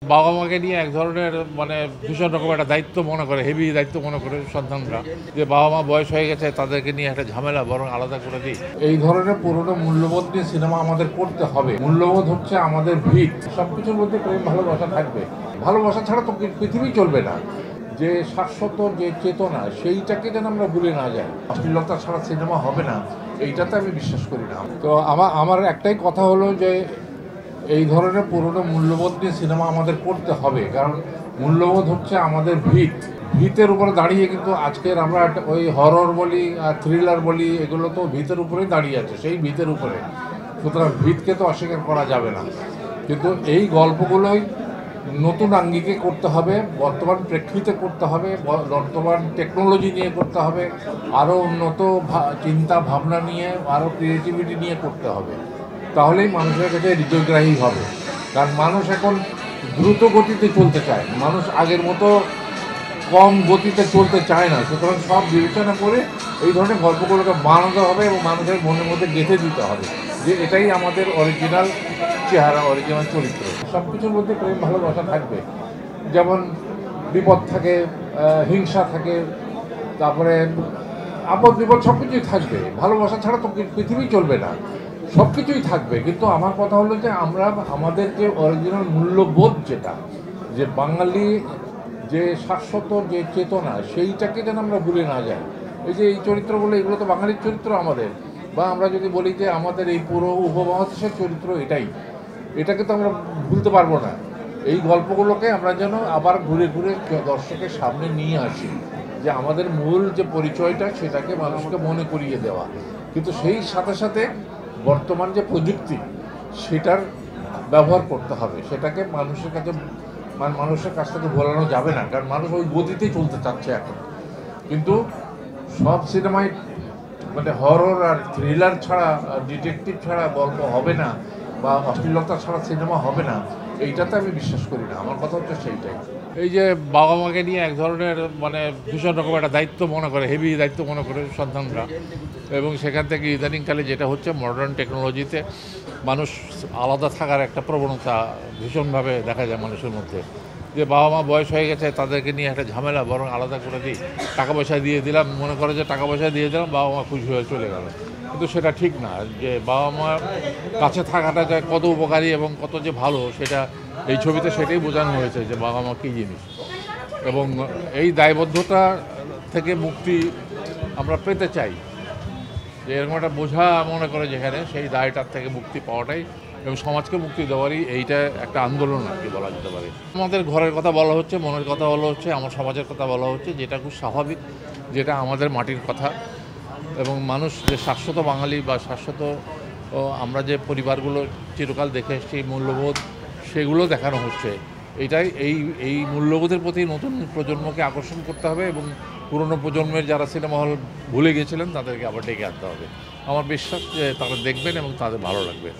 বাবা মাকে নিয়ে এক ধরনের ভীষণ রকম একটা দায়িত্ব মনে করে, হেভি দায়িত্ব মনে করে সন্তানরা, যে বাবা মা বয়স হয়ে গেছে তাদেরকে নিয়ে একটা ঝামেলা, বরং আলাদা করে দিই। এই ধরনের পুরনো মূল্যবোধ নিয়ে সিনেমা আমাদের করতে হবে। মূল্যবোধ হচ্ছে আমাদের ভিত। সবকিছুর মধ্যে প্রেম ভালোবাসা থাকবে। ভালোবাসা ছাড়া তো পৃথিবী চলবে না। যে শাশ্বত যে চেতনা, সেইটাকে যেন আমরা ভুলে না যাই। অশ্লীলতা ছাড়া সিনেমা হবে না, এইটাতে আমি বিশ্বাস করি না। তো আমার একটাই কথা হলো যে এই ধরনের পুরনো মূল্যবোধ নিয়ে সিনেমা আমাদের করতে হবে, কারণ মূল্যবোধ হচ্ছে আমাদের ভিতের উপরে দাঁড়িয়ে, কিন্তু আজকের আমরা ওই হরর বলি আর থ্রিলার বলি, এগুলো তো ভিতের উপরেই দাঁড়িয়ে আছে, সেই ভিতের উপরে। সুতরাং ভিতকে তো অস্বীকার করা যাবে না, কিন্তু এই গল্পগুলোই নতুন আঙ্গিকে করতে হবে, বর্তমান প্রেক্ষিতে করতে হবে, বর্তমান টেকনোলজি নিয়ে করতে হবে, আরও উন্নত চিন্তা ভাবনা নিয়ে, আরও ক্রিয়েটিভিটি নিয়ে করতে হবে। তাহলেই মানুষের কাছে হৃদয়গ্রাহী হবে। কারণ মানুষ এখন দ্রুত গতিতে চলতে চায়, মানুষ আগের মতো কম গতিতে চলতে চায় না। সুতরাং সব বিবেচনা করে এই ধরনের গল্পগুলোকে বানাতে হবে এবং মানুষের মনের মধ্যে গেঁথে দিতে হবে যে এটাই আমাদের অরিজিনাল চেহারা, অরিজিনাল চরিত্র। সব কিছুর মধ্যে প্রেম ভালোবাসা থাকবে, যেমন বিপদ থাকে, হিংসা থাকে, তারপরে আপদ বিপদ সব কিছুই থাকবে। ভালোবাসা ছাড়া তো পৃথিবী চলবে না। সব কিছুই থাকবে, কিন্তু আমার কথা হলো যে আমরা আমাদের যে অরিজিনাল মূল্যবোধ, যেটা যে বাঙালি যে শাশ্বত যে চেতনা, সেইটাকে যেন আমরা ভুলে না যাই। এই যে এই চরিত্রগুলো, এগুলো তো বাঙালির চরিত্র আমাদের, বা আমরা যদি বলি যে আমাদের এই পুরো উপমহাদেশের চরিত্র এটাকে তো আমরা ভুলতে পারবো না। এই গল্পগুলোকে আমরা যেন আবার ঘুরে ঘুরে দর্শকের সামনে নিয়ে আসি, যে আমাদের মূল যে পরিচয়টা সেটাকে মানুষকে মনে করিয়ে দেওয়া। কিন্তু সেই সাথে সাথে বর্তমান যে প্রযুক্তি, সেটার ব্যবহার করতে হবে, সেটাকে মানুষের কাছ থেকে ভোলানো যাবে না, কারণ মানুষ ওই গতিতেই চলতে চাচ্ছে এখন। কিন্তু সব সিনেমায় হরর আর থ্রিলার ছাড়া, ডিটেকটিভ ছাড়া গল্প হবে না, বা অশ্লীলতা ছাড়া সিনেমা হবে না, এইটাতে আমি বিশ্বাস করি না। আমার কথা হচ্ছে সেইটাই। এই যে বাবা মাকে নিয়ে এক ধরনের ভীষণ রকম একটা দায়িত্ব মনে করে, হেভি দায়িত্ব মনে করে সন্তানরা, এবং সেখান থেকে ইদানিংকালে যেটা হচ্ছে, মডার্ন টেকনোলজিতে মানুষ আলাদা থাকার একটা প্রবণতা ভীষণভাবে দেখা যায় মানুষের মধ্যে, যে বাবা মা বয়স হয়ে গেছে তাদেরকে নিয়ে একটা ঝামেলা, বরং আলাদা করে দিই। টাকা পয়সা দিয়ে দিলাম, মনে করে যে টাকা পয়সা দিয়ে দিলাম, বাবা মা খুশি হয়ে চলে গেল। কিন্তু সেটা ঠিক না। যে বাবা মার কাছে থাকাটা যে কত উপকারী এবং কত যে ভালো, সেটা এই ছবিতে সেটাই বোঝানো হয়েছে, যে বাবা মা কী জিনিস। এবং এই দায়বদ্ধতা থেকে মুক্তি আমরা পেতে চাই, যে এরকম একটা বোঝা মনে করে যেখানে, সেই দায়টার থেকে মুক্তি পাওয়াটাই এবং সমাজকে মুক্তি দেওয়ারই এইটা একটা আন্দোলন আর কি বলা যেতে পারে। আমাদের ঘরের কথা বলা হচ্ছে, মনের কথা বলা হচ্ছে, আমার সমাজের কথা বলা হচ্ছে, যেটা খুব স্বাভাবিক, যেটা আমাদের মাটির কথা। এবং মানুষ যে শাশ্বত বাঙালি বা শাশ্বত আমরা যে পরিবারগুলো চিরকাল দেখে এসেছি, মূল্যবোধ, সেগুলো দেখানো হচ্ছে। এই মূল্যবোধের প্রতি নতুন প্রজন্মকে আকর্ষণ করতে হবে, এবং পুরনো প্রজন্মের যারা সিনেমা হল ভুলে গেছিলেন তাদেরকে আবার ডেকে আনতে হবে। আমার বিশ্বাস যে তারা দেখবেন এবং তাদের ভালো লাগবে।